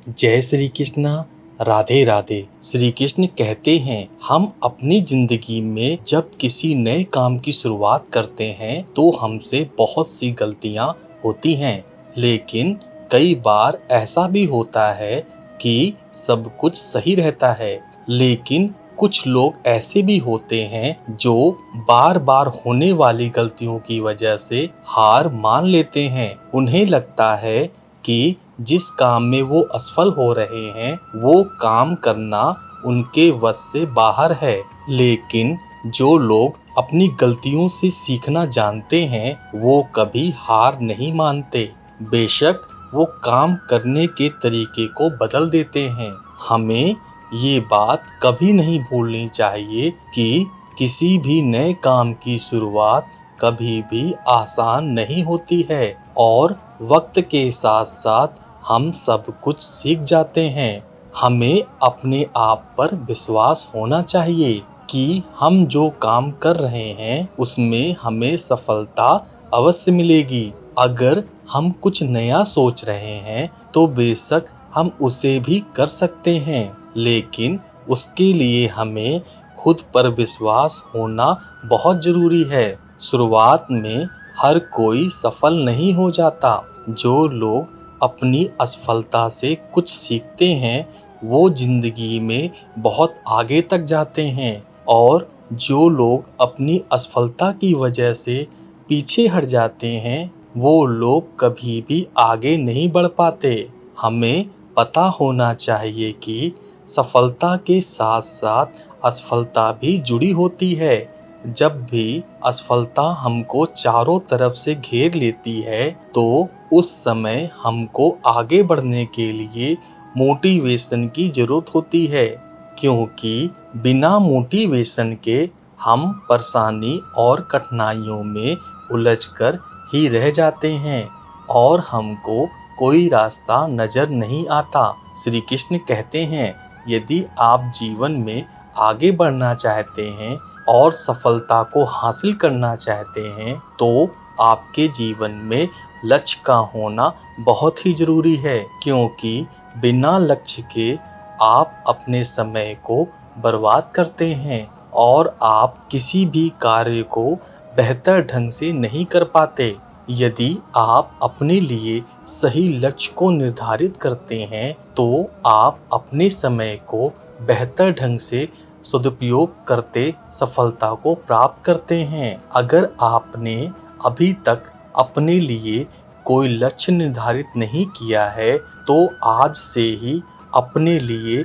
जय श्री कृष्णा। राधे राधे। श्री कृष्ण कहते हैं, हम अपनी जिंदगी में जब किसी नए काम की शुरुआत करते हैं तो हमसे बहुत सी गलतियां होती हैं, लेकिन कई बार ऐसा भी होता है कि सब कुछ सही रहता है। लेकिन कुछ लोग ऐसे भी होते हैं जो बार बार होने वाली गलतियों की वजह से हार मान लेते हैं। उन्हें लगता है कि जिस काम में वो असफल हो रहे हैं वो काम करना उनके वश से बाहर है। लेकिन जो लोग अपनी गलतियों से सीखना जानते हैं वो कभी हार नहीं मानते, बेशक वो काम करने के तरीके को बदल देते हैं। हमें ये बात कभी नहीं भूलनी चाहिए कि किसी भी नए काम की शुरुआत कभी भी आसान नहीं होती है और वक्त के साथ साथ हम सब कुछ सीख जाते हैं। हमें अपने आप पर विश्वास होना चाहिए कि हम जो काम कर रहे हैं उसमें हमें सफलता अवश्य मिलेगी। अगर हम कुछ नया सोच रहे हैं तो बेशक हम उसे भी कर सकते हैं, लेकिन उसके लिए हमें खुद पर विश्वास होना बहुत जरूरी है। शुरुआत में हर कोई सफल नहीं हो जाता। जो लोग अपनी असफलता से कुछ सीखते हैं वो जिंदगी में बहुत आगे तक जाते हैं, और जो लोग अपनी असफलता की वजह से पीछे हट जाते हैं वो लोग कभी भी आगे नहीं बढ़ पाते। हमें पता होना चाहिए कि सफलता के साथ साथ असफलता भी जुड़ी होती है। जब भी असफलता हमको चारों तरफ से घेर लेती है तो उस समय हमको आगे बढ़ने के लिए मोटिवेशन की जरूरत होती है, क्योंकि बिना मोटिवेशन के हम परेशानी और कठिनाइयों में उलझकर ही रह जाते हैं और हमको कोई रास्ता नजर नहीं आता। श्री कृष्ण कहते हैं, यदि आप जीवन में आगे बढ़ना चाहते हैं और सफलता को हासिल करना चाहते हैं तो आपके जीवन में लक्ष्य का होना बहुत ही जरूरी है, क्योंकि बिना लक्ष्य के आप अपने समय को बर्बाद करते हैं और आप किसी भी कार्य को बेहतर ढंग से नहीं कर पाते। यदि आप अपने लिए सही लक्ष्य को निर्धारित करते हैं तो आप अपने समय को बेहतर ढंग से सदुपयोग करते सफलता को प्राप्त करते हैं। अगर आपने अभी तक अपने लिए कोई लक्ष्य निर्धारित नहीं किया है तो आज से ही अपने लिए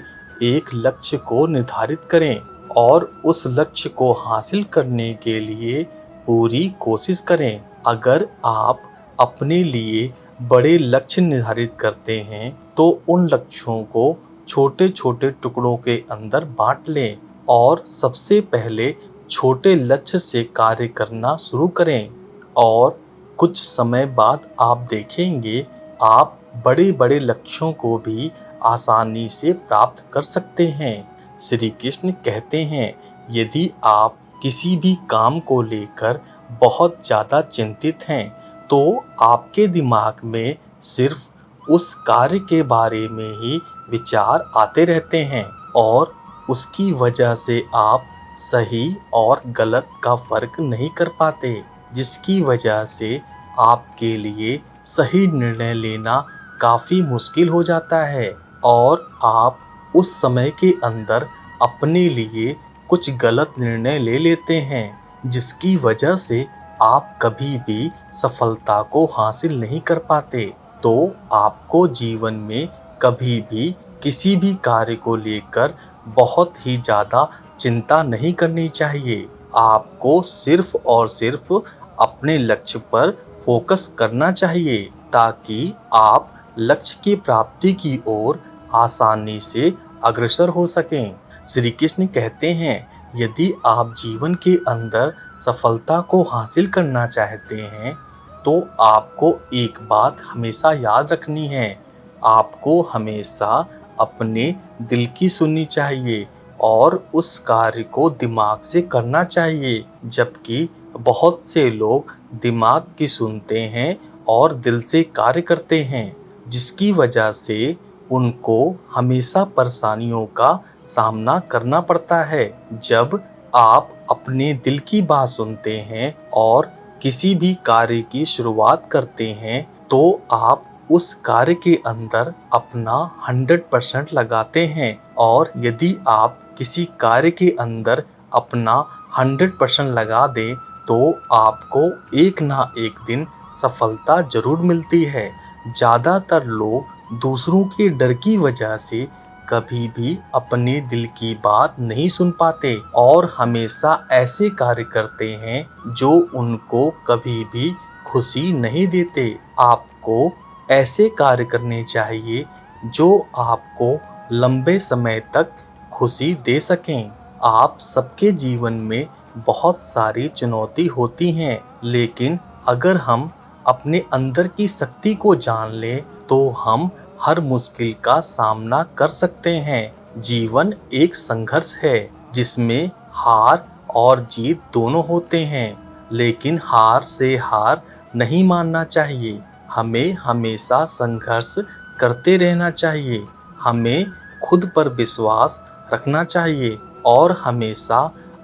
एक लक्ष्य को निर्धारित करें और उस लक्ष्य को हासिल करने के लिए पूरी कोशिश करें। अगर आप अपने लिए बड़े लक्ष्य निर्धारित करते हैं तो उन लक्ष्यों को छोटे छोटे टुकड़ों के अंदर बांट लें और सबसे पहले छोटे लक्ष्य से कार्य करना शुरू करें, और कुछ समय बाद आप देखेंगे आप बड़े बड़े लक्ष्यों को भी आसानी से प्राप्त कर सकते हैं। श्री कृष्ण कहते हैं, यदि आप किसी भी काम को लेकर बहुत ज्यादा चिंतित हैं तो आपके दिमाग में सिर्फ उस कार्य के बारे में ही विचार आते रहते हैं और उसकी वजह से आप सही और गलत का फर्क नहीं कर पाते, जिसकी वजह से आपके लिए सही निर्णय लेना काफी मुश्किल हो जाता है और आप उस समय के अंदर अपने लिए कुछ गलत निर्णय ले लेते हैं, जिसकी वजह से आप कभी भी सफलता को हासिल नहीं कर पाते। तो आपको जीवन में कभी भी किसी भी कार्य को लेकर बहुत ही ज्यादा चिंता नहीं करनी चाहिए। आपको सिर्फ और सिर्फ अपने लक्ष्य पर फोकस करना चाहिए ताकि आप लक्ष्य की प्राप्ति की ओर आसानी से अग्रसर हो सकें। श्री कृष्ण कहते हैं, यदि आप जीवन के अंदर सफलता को हासिल करना चाहते हैं तो आपको एक बात हमेशा याद रखनी है, आपको हमेशा अपने दिल की सुननी चाहिए और उस कार्य को दिमाग से करना चाहिए, जबकि बहुत से लोग दिमाग की सुनते हैं और दिल से कार्य करते हैं, जिसकी वजह से उनको हमेशा परेशानियों का सामना करना पड़ता है। जब आप अपने दिल की बात सुनते हैं और किसी भी कार्य की शुरुआत करते हैं तो आप उस कार्य के अंदर अपना 100% लगाते हैं, और यदि आप किसी कार्य के अंदर अपना 100% लगा दें तो आपको एक ना एक दिन सफलता जरूर मिलती है। ज्यादातर लोग दूसरों के डर की वजह से कभी भी अपने दिल की बात नहीं सुन पाते और हमेशा ऐसे कार्य करते हैं जो उनको कभी भी खुशी नहीं देते। आपको ऐसे कार्य करने चाहिए जो आपको लंबे समय तक खुशी दे सकें। आप सबके जीवन में बहुत सारी चुनौती होती हैं, लेकिन अगर हम अपने अंदर की शक्ति को जान लें तो हम हर मुश्किल का सामना कर सकते हैं। जीवन एक संघर्ष है जिसमें हार और जीत दोनों होते हैं, लेकिन हार से हार नहीं मानना चाहिए। हमें हमेशा संघर्ष करते रहना चाहिए। हमें खुद पर विश्वास रखना चाहिए और हमेशा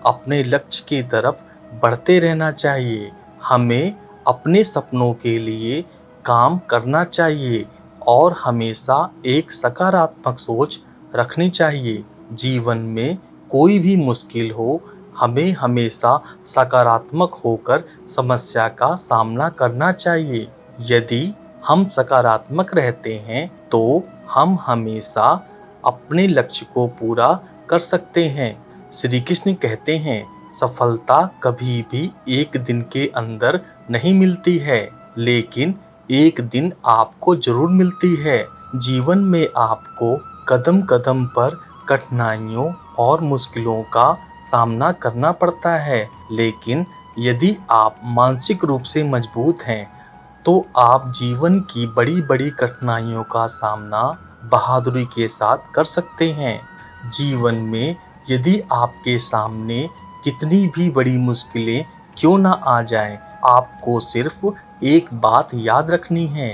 अपने लक्ष्य की तरफ बढ़ते रहना चाहिए। हमें अपने सपनों के लिए काम करना चाहिए और हमेशा एक सकारात्मक सोच रखनी चाहिए। जीवन में कोई भी मुश्किल हो, हमें हमेशा सकारात्मक होकर समस्या का सामना करना चाहिए। यदि हम सकारात्मक रहते हैं तो हम हमेशा अपने लक्ष्य को पूरा कर सकते हैं। श्री कृष्ण कहते हैं, सफलता कभी भी एक दिन के अंदर नहीं मिलती है, लेकिन एक दिन आपको जरूर मिलती है। जीवन में आपको कदम कदम पर कठिनाइयों और मुश्किलों का सामना करना पड़ता है, लेकिन यदि आप मानसिक रूप से मजबूत हैं तो आप जीवन की बड़ी बड़ी कठिनाइयों का सामना बहादुरी के साथ कर सकते हैं। जीवन में यदि आपके सामने कितनी भी बड़ी मुश्किलें क्यों ना आ जाएं, आपको सिर्फ एक बात याद रखनी है।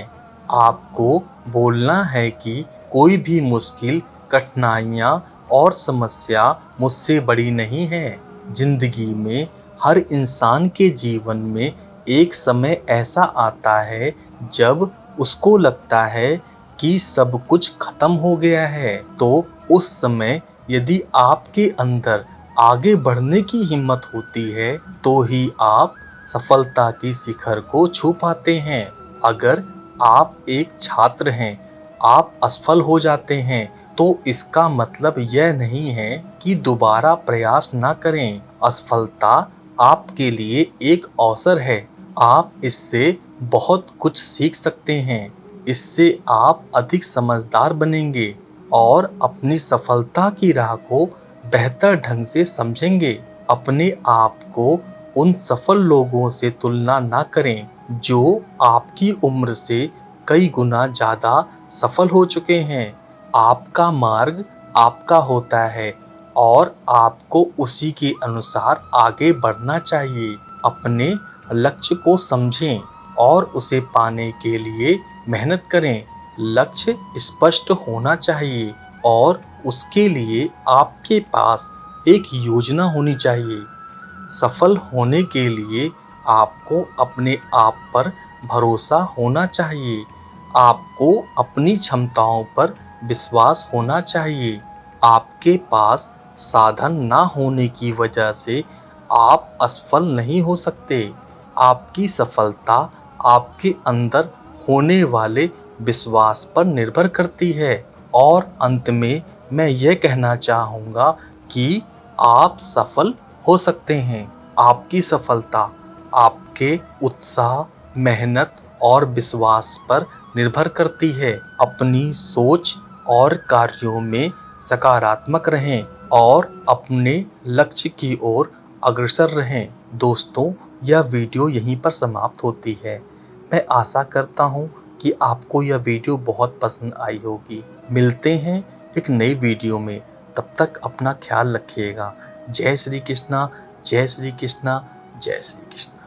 आपको बोलना है कि कोई भी मुश्किल, कठिनाइयां और समस्या मुझसे बड़ी नहीं है। जिंदगी में हर इंसान के जीवन में एक समय ऐसा आता है जब उसको लगता है कि सब कुछ खत्म हो गया है, तो उस समय यदि आपके अंदर आगे बढ़ने की हिम्मत होती है तो ही आप सफलता की शिखर को छू पाते हैं। अगर आप एक छात्र हैं, आप असफल हो जाते हैं तो इसका मतलब यह नहीं है कि दोबारा प्रयास ना करें। असफलता आपके लिए एक अवसर है। आप इससे बहुत कुछ सीख सकते हैं। इससे आप अधिक समझदार बनेंगे और अपनी सफलता की राह को बेहतर ढंग से समझेंगे। अपने आप को उन सफल लोगों से तुलना ना करें जो आपकी उम्र से कई गुना ज्यादा सफल हो चुके हैं। आपका मार्ग आपका होता है और आपको उसी के अनुसार आगे बढ़ना चाहिए। अपने लक्ष्य को समझें और उसे पाने के लिए मेहनत करें। लक्ष्य स्पष्ट होना चाहिए और उसके लिए आपके पास एक योजना होनी चाहिए। सफल होने के लिए आपको अपने आप पर भरोसा होना चाहिए। आपको अपनी क्षमताओं पर विश्वास होना चाहिए। आपके पास साधन ना होने की वजह से आप असफल नहीं हो सकते। आपकी सफलता आपके अंदर होने वाले विश्वास पर निर्भर करती है। और अंत में मैं यह कहना चाहूँगा कि आप सफल हो सकते हैं। आपकी सफलता आपके उत्साह, मेहनत और विश्वास पर निर्भर करती है। अपनी सोच और कार्यों में सकारात्मक रहें और अपने लक्ष्य की ओर अग्रसर रहें। दोस्तों, यह वीडियो यहीं पर समाप्त होती है। मैं आशा करता हूँ कि आपको यह वीडियो बहुत पसंद आई होगी। मिलते हैं एक नई वीडियो में। तब तक अपना ख्याल रखिएगा। जय श्री कृष्णा, जय श्री कृष्णा, जय श्री कृष्णा।